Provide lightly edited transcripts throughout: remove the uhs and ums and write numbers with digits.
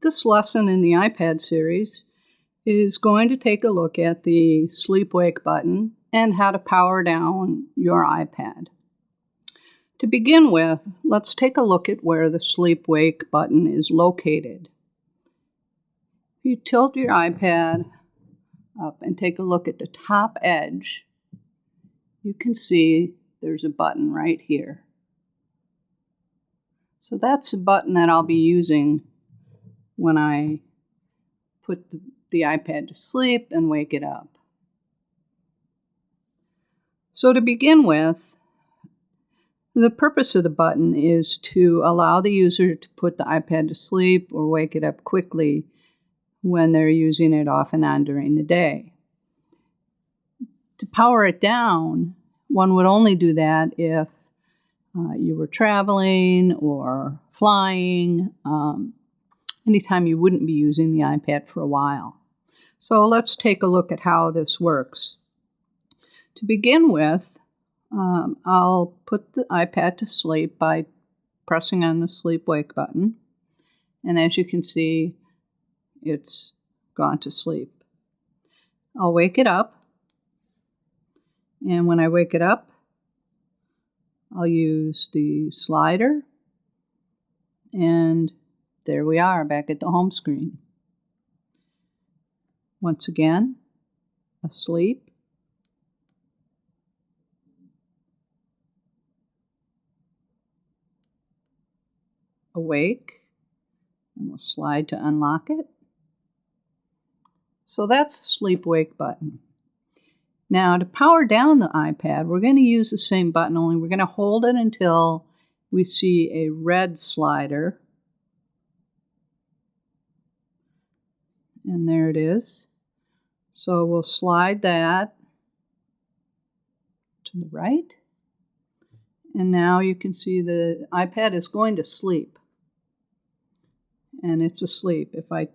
This lesson in the iPad series is going to take a look at the sleep-wake button and how to power down your iPad. To begin with, let's take a look at where the sleep-wake button is located. If you tilt your iPad up and take a look at the top edge, you can see there's a button right here. So that's the button that I'll be using when I put the iPad to sleep and wake it up. So to begin with, the purpose of the button is to allow the user to put the iPad to sleep or wake it up quickly when they're using it off and on during the day. To power it down, one would only do that if you were traveling or flying, anytime you wouldn't be using the iPad for a while. So let's take a look at how this works. To begin with, I'll put the iPad to sleep by pressing on the sleep-wake button. And as you can see, it's gone to sleep. I'll wake it up. And when I wake it up, I'll use the slider. And there we are, back at the home screen. Once again, asleep. Awake. And we'll slide to unlock it. So that's the sleep-wake button. Now, to power down the iPad, we're going to use the same button, only we're going to hold it until we see a red slider. And there it is. So we'll slide that to the right. And now you can see the iPad is going to sleep. And it's asleep. If I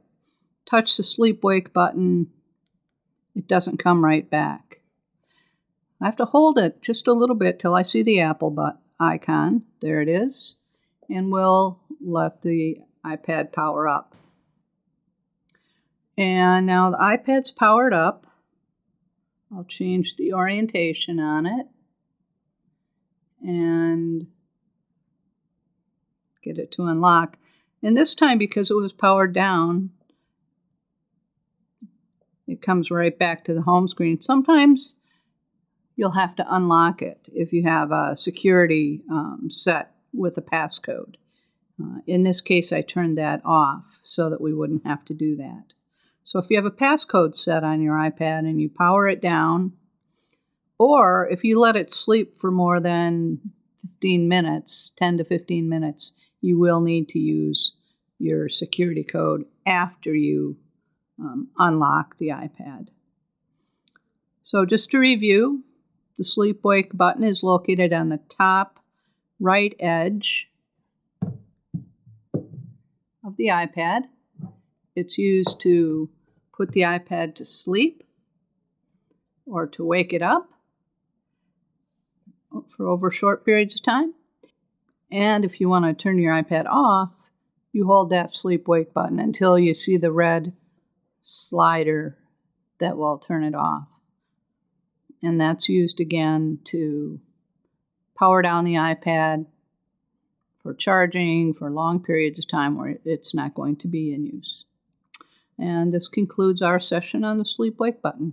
touch the sleep-wake button, it doesn't come right back. I have to hold it just a little bit till I see the Apple icon. There it is. And we'll let the iPad power up. And now the iPad's powered up. I'll change the orientation on it and get it to unlock. And this time, because it was powered down, it comes right back to the home screen. Sometimes you'll have to unlock it if you have a security set with a passcode. In this case, I turned that off so that we wouldn't have to do that. So if you have a passcode set on your iPad and you power it down, or if you let it sleep for more than 15 minutes, 10 to 15 minutes, you will need to use your security code after you unlock the iPad. So just to review, the sleep-wake button is located on the top right edge of the iPad. It's used to put the iPad to sleep or to wake it up for over short periods of time. And if you want to turn your iPad off, you hold that sleep-wake button until you see the red slider that will turn it off. And that's used again to power down the iPad for charging for long periods of time where it's not going to be in use. And this concludes our session on the sleep-wake button.